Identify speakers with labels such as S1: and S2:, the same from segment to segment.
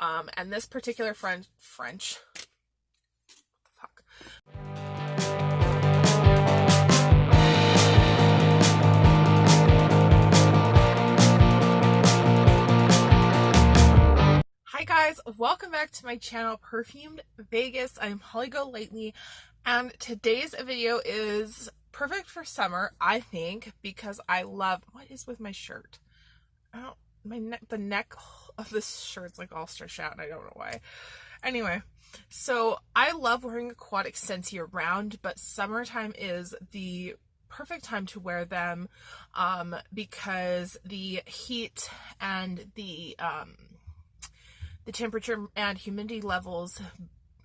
S1: And this particular French, fuck. Hi guys, welcome back to my channel, Perfumed Vegas. I'm Holly Go Lately, and today's video is perfect for summer, I think, because I love, what is with my shirt? The neck of this shirt's like all stretched out and I don't know why. Anyway, so I love wearing aquatic scents year round, but summertime is the perfect time to wear them because the heat and the temperature and humidity levels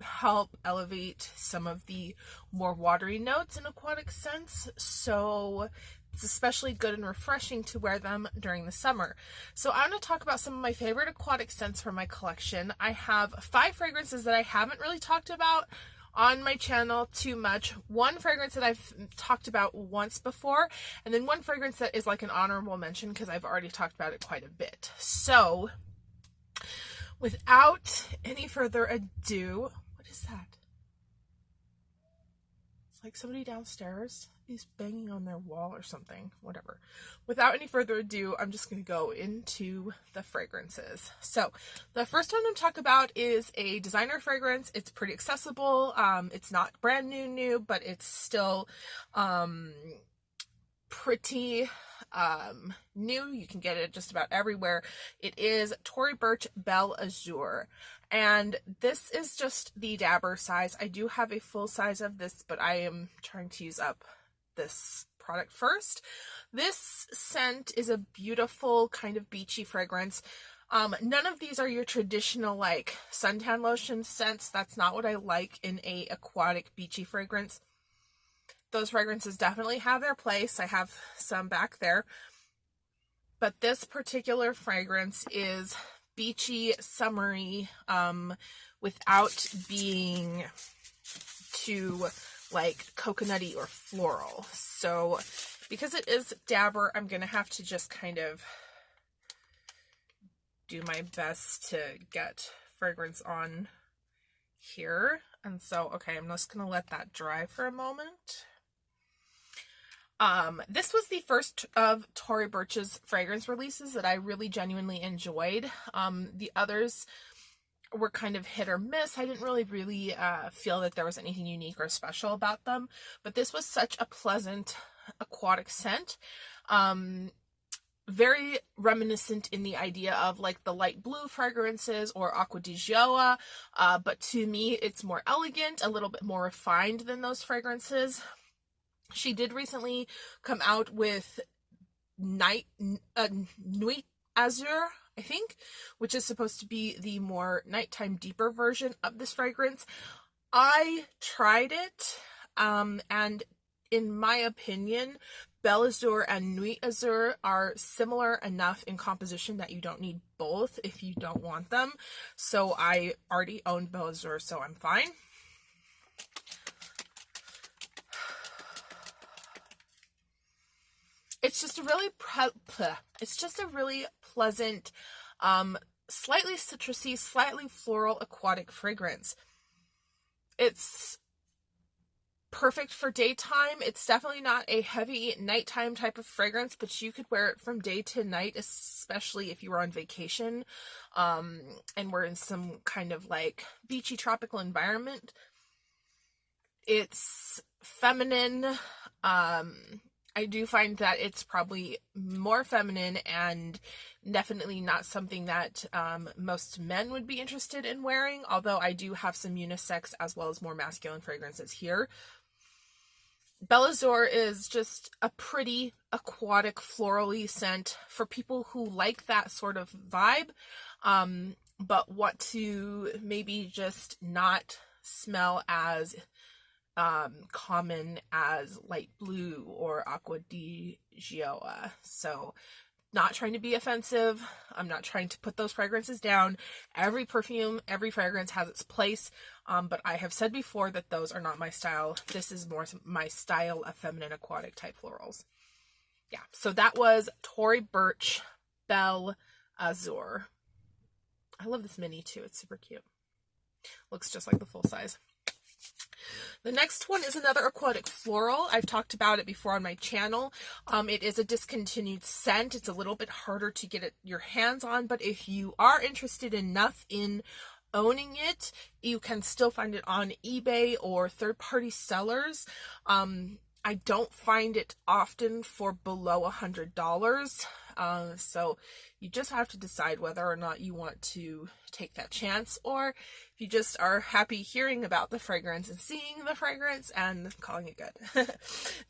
S1: help elevate some of the more watery notes in aquatic scents, so it's especially good and refreshing to wear them during the summer. So I'm going to talk about some of my favorite aquatic scents from my collection. I have 5 fragrances that I haven't really talked about on my channel too much. 1 fragrance that I've talked about once before, and then 1 fragrance that is like an honorable mention because I've already talked about it quite a bit. So without any further ado, what is that? It's like somebody downstairs is banging on their wall or something, whatever. Without any further ado, I'm just going to go into the fragrances. So the first one I'm going to talk about is a designer fragrance. It's pretty accessible. It's not brand new, but it's still pretty new. You can get it just about everywhere. It is Tory Burch Belle Azur, and this is just the dabber size. I do have a full size of this, but I am trying to use up this product first. This scent is a beautiful kind of beachy fragrance. None of these are your traditional like suntan lotion scents. That's not what I like in a aquatic beachy fragrance. Those fragrances definitely have their place. I have some back there. But this particular fragrance is beachy, summery, without being too like coconutty or floral. So because it is dabber, I'm going to have to just kind of do my best to get fragrance on here. And so, okay, I'm just going to let that dry for a moment. This was the first of Tory Burch's fragrance releases that I really genuinely enjoyed. The others were kind of hit or miss. I didn't really feel that there was anything unique or special about them, but this was such a pleasant aquatic scent. Very reminiscent in the idea of like the light blue fragrances or Acqua di Gioia, but to me it's more elegant, a little bit more refined than those fragrances. She did recently come out with Nuit Azur, I think, which is supposed to be the more nighttime, deeper version of this fragrance. I tried it, and in my opinion, Belle Azur and Nuit Azur are similar enough in composition that you don't need both if you don't want them. So I already owned Belle Azur, so I'm fine. It's just a really pleasant, slightly citrusy, slightly floral aquatic fragrance. It's perfect for daytime. It's definitely not a heavy nighttime type of fragrance, but you could wear it from day to night, especially if you were on vacation and we're in some kind of like beachy tropical environment. It's feminine. I do find that it's probably more feminine and definitely not something that most men would be interested in wearing, although I do have some unisex as well as more masculine fragrances here. Belle Azur is just a pretty aquatic florally scent for people who like that sort of vibe, but want to maybe just not smell as common as light blue or Acqua di Gioia. So not trying to be offensive. I'm not trying to put those fragrances down. Every perfume, every fragrance has its place. But I have said before that those are not my style. This is more my style of feminine aquatic type florals. Yeah, so that was Tory Burch Belle Azur. I love this mini too. It's super cute. Looks just like the full size. The next one is another Aquatic floral. I've talked about it before on my channel. It is a discontinued scent. It's a little bit harder to get your hands on, but if you are interested enough in owning it, you can still find it on eBay or third-party sellers. I don't find it often for below $100. So you just have to decide whether or not you want to take that chance, or if you just are happy hearing about the fragrance and seeing the fragrance and calling it good.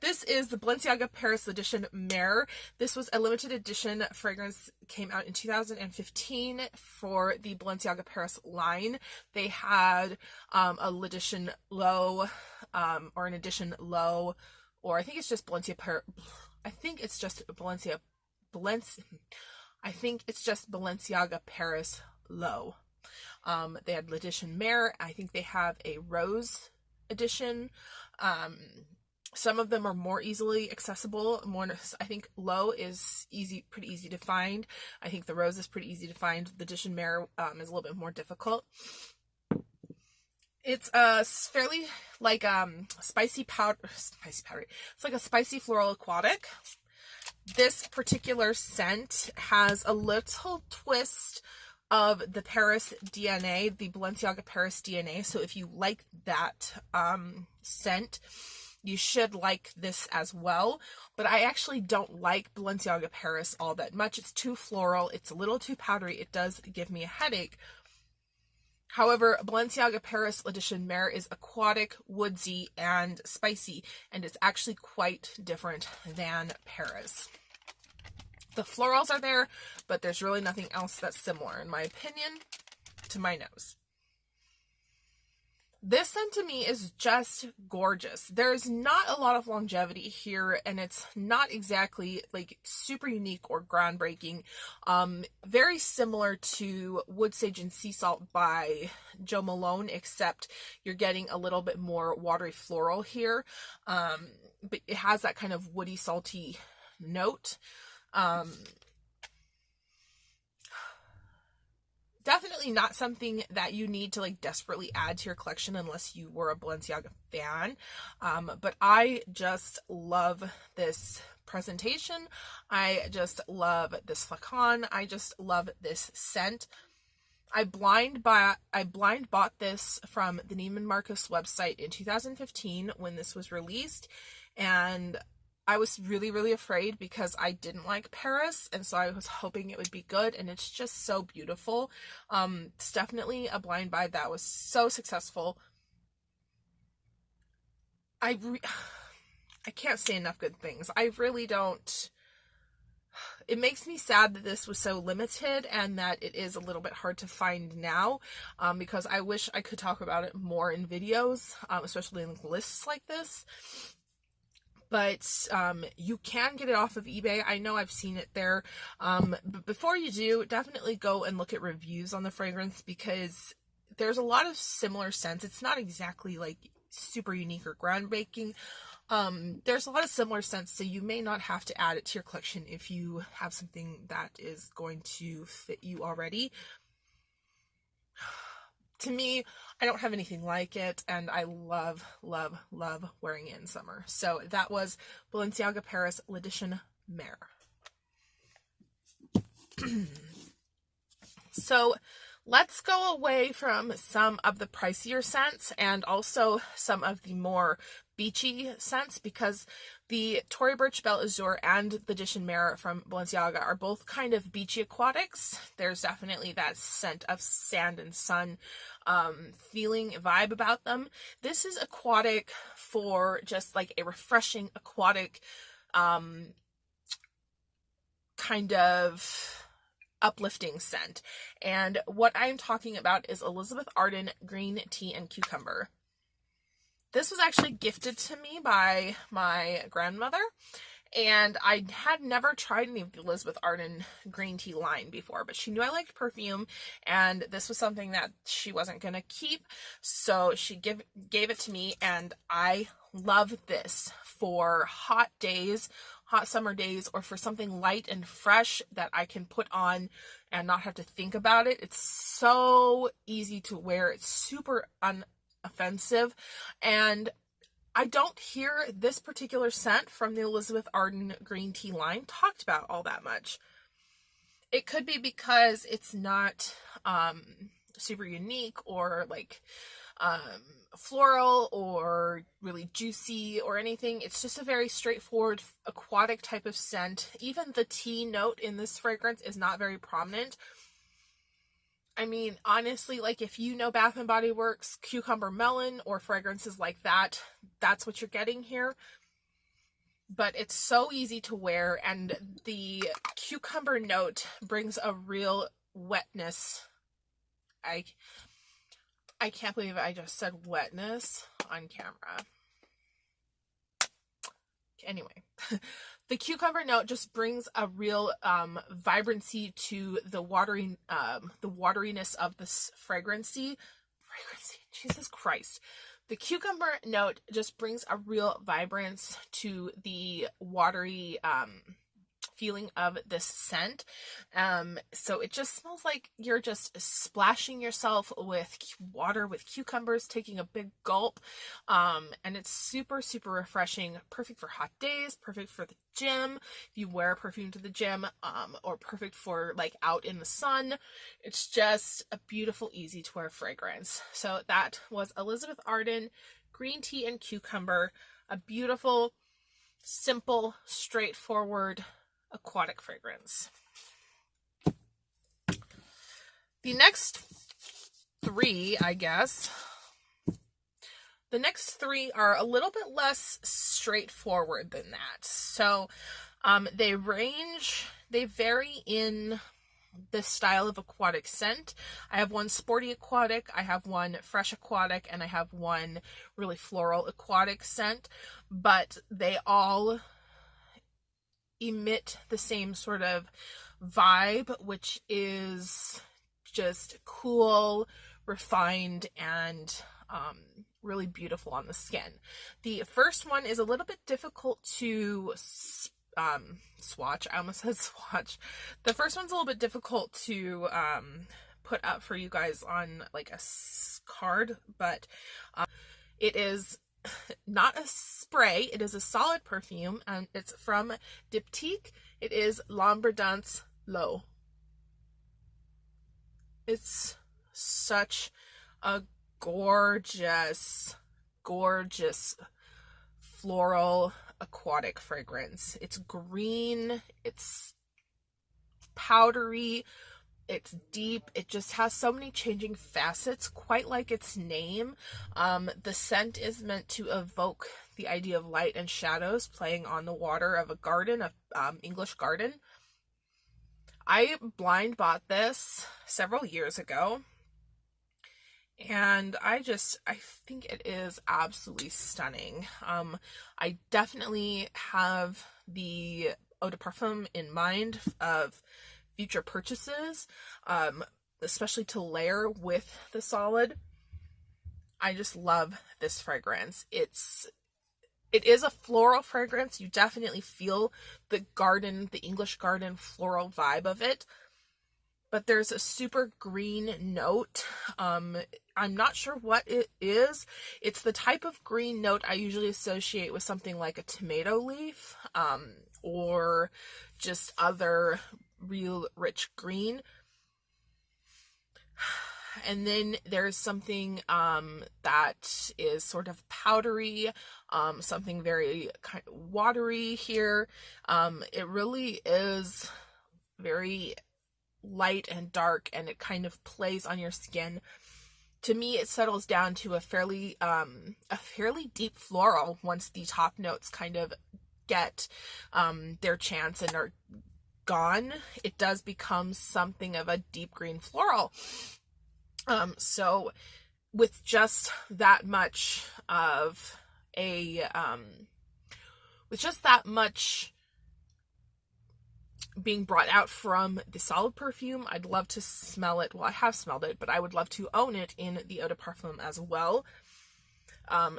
S1: This is the Balenciaga Paris Edition Mare. This was a limited edition fragrance, came out in 2015 for the Balenciaga Paris line. They had a edition low, or an edition low, or I think it's just Balenciaga. I think it's just Balenciaga Paris Low. They had l'edition Mare. I think they have a rose edition. Some of them are more easily accessible. I think Low is pretty easy to find. I think the rose is pretty easy to find. The edition Mare is a little bit more difficult. It's fairly like spicy powder. It's like a spicy floral aquatic. This particular scent has a little twist of the Paris DNA, the Balenciaga Paris DNA. So if you like that scent, you should like this as well. But I actually don't like Balenciaga Paris all that much. It's too floral. It's a little too powdery. It does give me a headache. However, Balenciaga Paris Edition Mare is aquatic, woodsy, and spicy, and it's actually quite different than Paris. The florals are there, but there's really nothing else that's similar, in my opinion, to my nose. This scent to me is just gorgeous. There's not a lot of longevity here, and it's not exactly like super unique or groundbreaking. Very similar to Wood Sage and Sea Salt by Jo Malone, except you're getting a little bit more watery floral here. But it has that kind of woody, salty note. Definitely not something that you need to like desperately add to your collection unless you were a Balenciaga fan. But I just love this presentation. I just love this flacon. I just love this scent. I blind bought this from the Neiman Marcus website in 2015 when this was released, and I was really, really afraid because I didn't like Paris, and so I was hoping it would be good, and it's just so beautiful. It's definitely a blind buy that was so successful. I can't say enough good things. I really don't. It makes me sad that this was so limited and that it is a little bit hard to find now, because I wish I could talk about it more in videos, especially in lists like this. But you can get it off of eBay. I know I've seen it there. But before you do, definitely go and look at reviews on the fragrance, because there's a lot of similar scents. It's not exactly like super unique or groundbreaking. There's a lot of similar scents, so you may not have to add it to your collection if you have something that is going to fit you already. To me, I don't have anything like it, and I love, love, love wearing it in summer. So that was Balenciaga Paris L'Edition Mare. So let's go away from some of the pricier scents and also some of the more beachy scents, because the Tory Burch Belle Azur and L'Edition Mare from Balenciaga are both kind of beachy aquatics. There's definitely that scent of sand and sun feeling vibe about them. This is aquatic for just like a refreshing aquatic kind of uplifting scent. And what I'm talking about is Elizabeth Arden Green Tea and Cucumber. This was actually gifted to me by my grandmother, and I had never tried any of the Elizabeth Arden green tea line before, but she knew I liked perfume, and this was something that she wasn't going to keep, so she gave it to me, and I love this for hot days, hot summer days, or for something light and fresh that I can put on and not have to think about it. It's so easy to wear. It's super unoffensive, and I don't hear this particular scent from the Elizabeth Arden green tea line talked about all that much. It could be because it's not super unique or like floral or really juicy or anything. It's just a very straightforward aquatic type of scent. Even the tea note in this fragrance is not very prominent. I mean, honestly, like if you know Bath & Body Works, cucumber melon or fragrances like that, that's what you're getting here. But it's so easy to wear, and the cucumber note brings a real wetness. I can't believe I just said wetness on camera. Anyway, the cucumber note just brings a real vibrancy to the wateriness of this fragrancy. Jesus Christ. The cucumber note just brings a real vibrance to the watery feeling of this scent. So it just smells like you're just splashing yourself with water with cucumbers, taking a big gulp. And it's super, super refreshing. Perfect for hot days, perfect for the gym. If you wear perfume to the gym, or perfect for like out in the sun. It's just a beautiful, easy to wear fragrance. So that was Elizabeth Arden Green Tea and Cucumber. A beautiful, simple, straightforward aquatic fragrance. The next three, I guess, the next three are a little bit less straightforward than that. So they vary in the style of aquatic scent. I have one sporty aquatic, I have one fresh aquatic, and I have one really floral aquatic scent, but they all emit the same sort of vibe, which is just cool, refined, and really beautiful on the skin. The first one is a little bit difficult to swatch. I almost said swatch. The first one's a little bit difficult to put up for you guys on like a card, but it is not a spray, it is a solid perfume, and it's from Diptyque. It is L'Ombre L'Eau. It's such a gorgeous, gorgeous floral aquatic fragrance. It's green, it's powdery, it's deep, it just has so many changing facets, quite like its name. The scent is meant to evoke the idea of light and shadows playing on the water of a garden, English garden. I blind bought this several years ago, and I think it is absolutely stunning. I definitely have the eau de parfum in mind of future purchases, especially to layer with the solid. I just love this fragrance. It is a floral fragrance. You definitely feel the garden, the English garden floral vibe of it, but there's a super green note. I'm not sure what it is. It's the type of green note I usually associate with something like a tomato leaf, or just other real rich green. And then there's something that is sort of powdery, something very kind of watery here. It really is very light and dark, and it kind of plays on your skin. To me, it settles down to a fairly deep floral once the top notes kind of get their chance and are gone. It does become something of a deep green floral. So with just that much of with just that much being brought out from the solid perfume, I'd love to smell it. Well, I have smelled it, but I would love to own it in the eau de parfum as well.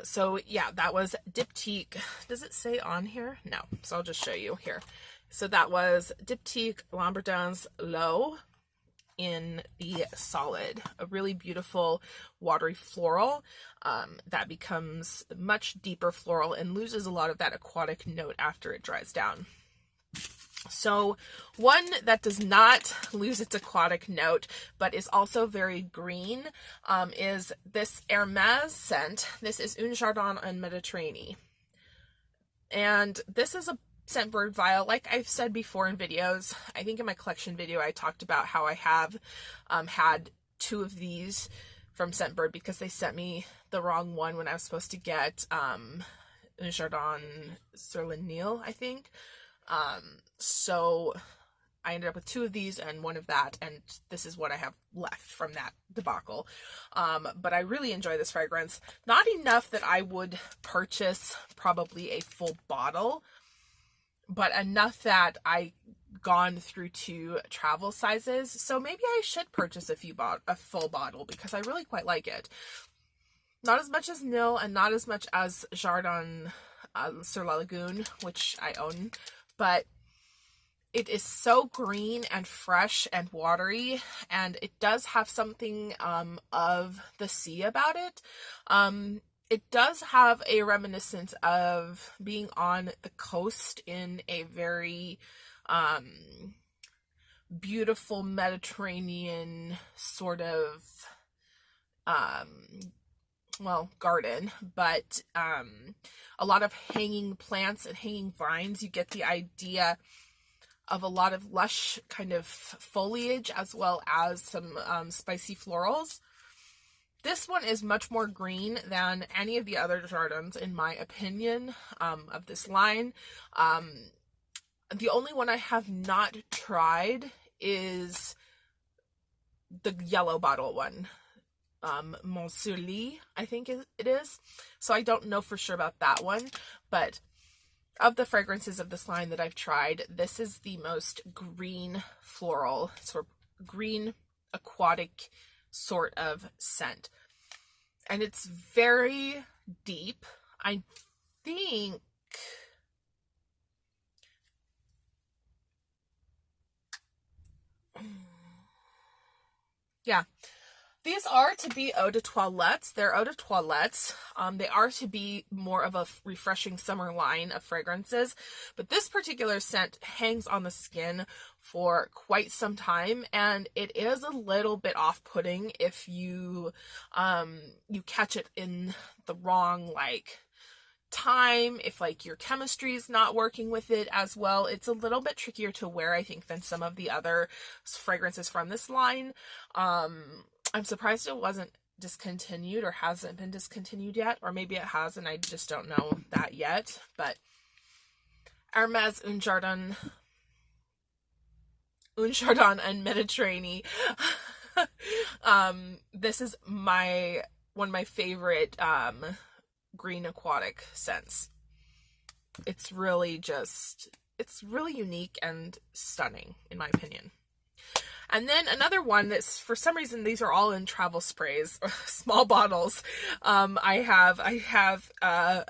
S1: So yeah, that was Diptyque. Does it say on here? No. So I'll just show you here. So that was Diptyque L'Ombre L'Eau. in the solid. A really beautiful watery floral that becomes much deeper floral and loses a lot of that aquatic note after it dries down. So one that does not lose its aquatic note, but is also very green, is this Hermes scent. This is Un Jardin and Mediterranee. And this is a Scentbird vial. Like I've said before in videos, I think in my collection video, I talked about how I have had 2 of these from Scentbird because they sent me the wrong one when I was supposed to get Un Jardin sur le Nil, I think. So I ended up with 2 of these and 1 of that, and this is what I have left from that debacle. But I really enjoy this fragrance. Not enough that I would purchase probably a full bottle, but enough that I gone through 2 travel sizes. So maybe I should purchase a full bottle because I really quite like it. Not as much as Nil and not as much as Jardin sur la Lagoon, which I own, but it is so green and fresh and watery, and it does have something of the sea about it. It does have a reminiscence of being on the coast in a very beautiful Mediterranean sort of garden, but a lot of hanging plants and hanging vines. You get the idea of a lot of lush kind of foliage as well as some spicy florals. This one is much more green than any of the other Jardins, in my opinion, of this line. The only one I have not tried is the yellow bottle one. Montsouris, I think it is. So I don't know for sure about that one, but of the fragrances of this line that I've tried, this is the most green floral, sort of green aquatic sort of scent. And it's very deep. I think yeah. These are to be eau de toilettes. They're eau de toilettes. They are to be more of a refreshing summer line of fragrances. But this particular scent hangs on the skin for quite some time. And it is a little bit off-putting if you catch it in the wrong, time, if your chemistry is not working with it as well. It's a little bit trickier to wear, I think, than some of the other fragrances from this line. I'm surprised it wasn't discontinued or hasn't been discontinued yet, or maybe it has and I just don't know that yet. But Hermes Un Jardin and Mediterranee. This is one of my favorite green aquatic scents. It's really unique and stunning, in my opinion. And then another one that's, for some reason, these are all in travel sprays, small bottles. I have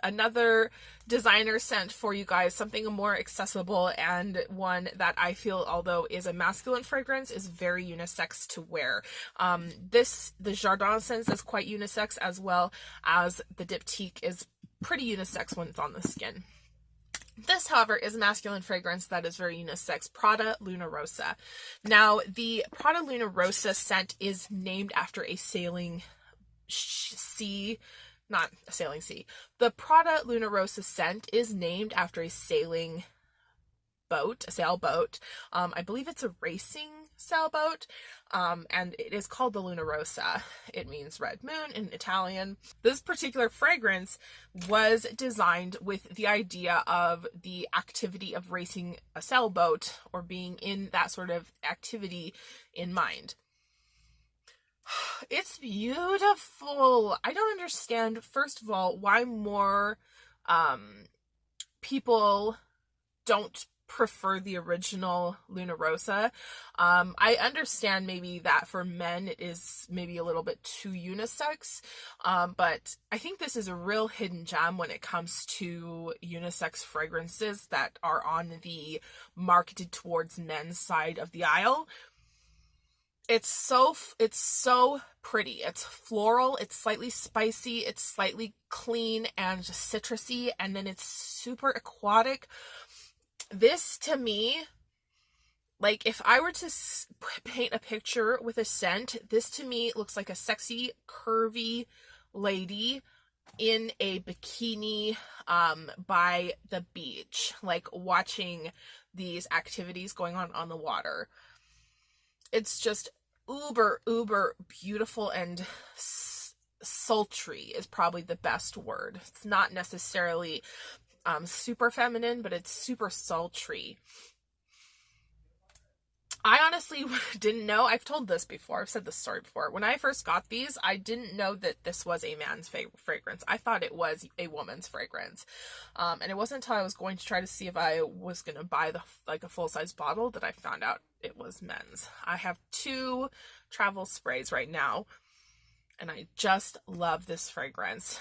S1: another designer scent for you guys, something more accessible, and one that I feel, although is a masculine fragrance, is very unisex to wear. The Jardin scent is quite unisex, as well as the Diptyque is pretty unisex when it's on the skin. This, however, is a masculine fragrance that is very unisex. Prada Luna Rossa. Now, the Prada Luna Rossa scent is named after a sailing sea. Not a sailing sea. The Prada Luna Rossa scent is named after a sailing boat, a sailboat. I believe it's a racing sailboat, and it is called the Luna Rossa. It means red moon in Italian. This particular fragrance was designed with the idea of the activity of racing a sailboat or being in that sort of activity in mind. It's beautiful. I don't understand, first of all, why more people don't prefer the original Luna Rossa. I understand maybe that for men it is maybe a little bit too unisex, but I think this is a real hidden gem when it comes to unisex fragrances that are on the marketed towards men's side of the aisle. it's so pretty. It's floral, it's slightly spicy, it's slightly clean and just citrusy, and then it's super aquatic. This to me, like if I were to paint a picture with a scent, this to me looks like a sexy, curvy lady in a bikini by the beach, like watching these activities going on the water. It's just uber beautiful, and sultry is probably the best word. It's not necessarily super feminine, but it's super sultry. I honestly didn't know. I've told this before. I've said this story before. When I first got these, I didn't know that this was a man's fragrance. I thought it was a woman's fragrance. And it wasn't until I was going to try to see if I was going to buy a full-size bottle that I found out it was men's. I have 2 travel sprays right now, and I just love this fragrance.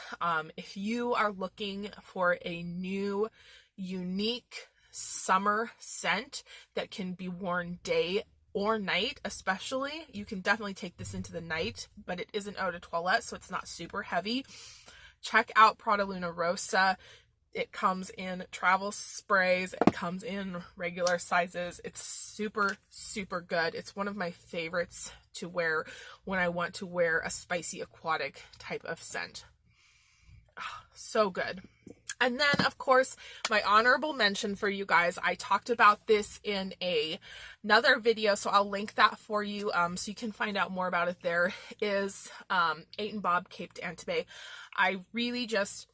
S1: If you are looking for a new, unique summer scent that can be worn day or night, especially, you can definitely take this into the night, but it is an eau de toilette, so it's not super heavy. Check out Prada Luna Rossa. It comes in travel sprays, it comes in regular sizes. It's super good. It's one of my favorites to wear when I want to wear a spicy aquatic type of scent. Oh, so good. And then, of course, my honorable mention for you guys, I talked about this in another video, so I'll link that for you so you can find out more about it. There is 8 & Bob Cape d'Antibes. I really just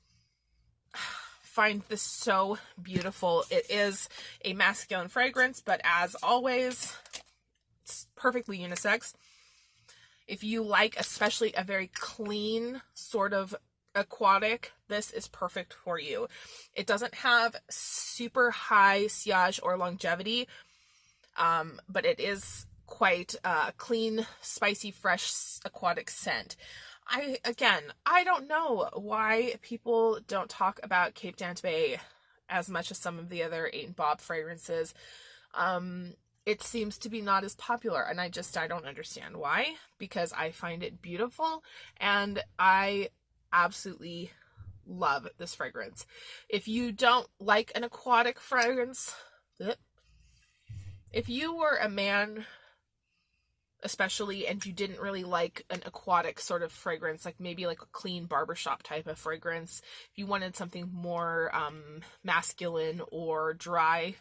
S1: find this so beautiful. It is a masculine fragrance, but as always, it's perfectly unisex. If you like especially a very clean sort of aquatic, this is perfect for you. It doesn't have super high sillage or longevity, but it is quite clean, spicy, fresh aquatic scent. I don't know why people don't talk about Cape d'Antibes as much as some of the other 8 & Bob fragrances. It seems to be not as popular, and I don't understand why, because I find it beautiful, and I absolutely love this fragrance. If you don't like an aquatic fragrance, if you were a man especially, and you didn't really like an aquatic sort of fragrance, like maybe like a clean barbershop type of fragrance, if you wanted something more masculine or dry,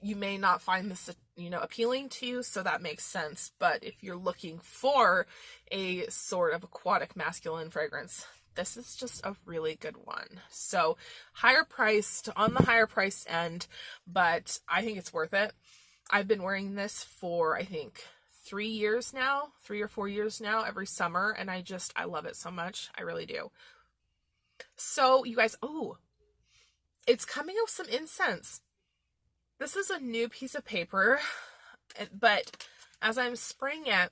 S1: you may not find this, appealing to you, so that makes sense. But if you're looking for a sort of aquatic masculine fragrance, this is just a really good one. So higher priced, on the higher price end, but I think it's worth it. I've been wearing this for, I think, 3 or 4 years now, every summer, and I love it so much. I really do. So you guys, it's coming with some incense. This is a new piece of paper, but as I'm spraying it,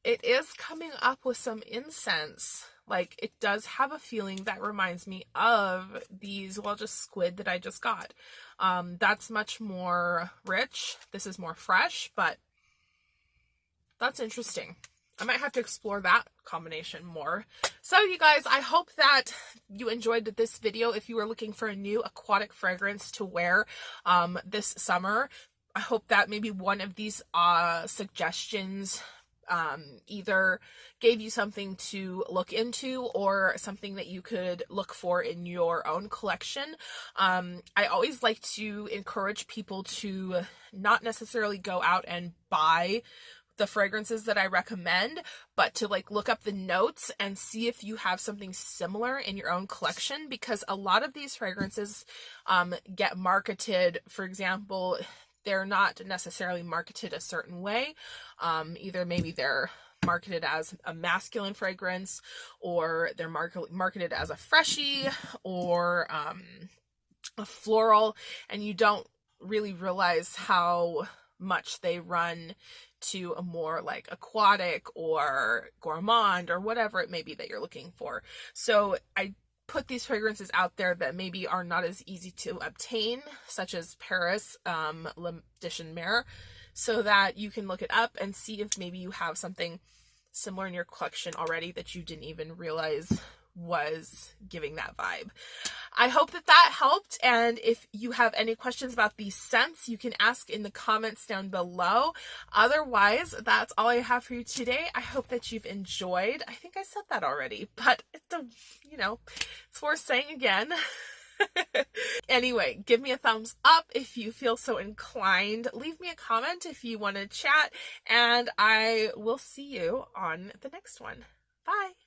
S1: it is coming up with some incense. Like, it does have a feeling that reminds me of these, just squid that I just got. That's much more rich. This is more fresh, but that's interesting. I might have to explore that combination more. So you guys, I hope that you enjoyed this video. If you were looking for a new aquatic fragrance to wear this summer, I hope that maybe one of these suggestions either gave you something to look into or something that you could look for in your own collection. I always like to encourage people to not necessarily go out and buy the fragrances that I recommend, but to look up the notes and see if you have something similar in your own collection, because a lot of these fragrances get marketed, for example, they're not necessarily marketed a certain way. Either maybe they're marketed as a masculine fragrance, or they're marketed as a freshie, or a floral, and you don't really realize how much they run to a more aquatic or gourmand or whatever it may be that you're looking for. So I put these fragrances out there that maybe are not as easy to obtain, such as Paris, L'Edition Mère. so that you can look it up and see if maybe you have something similar in your collection already that you didn't even realize was giving that vibe. I hope that that helped, and if you have any questions about these scents, you can ask in the comments down below. Otherwise, that's all I have for you today. I hope that you've enjoyed. I think I said that already, but you know, it's worth saying again. Anyway, give me a thumbs up if you feel so inclined. Leave me a comment if you want to chat, and I will see you on the next one. Bye.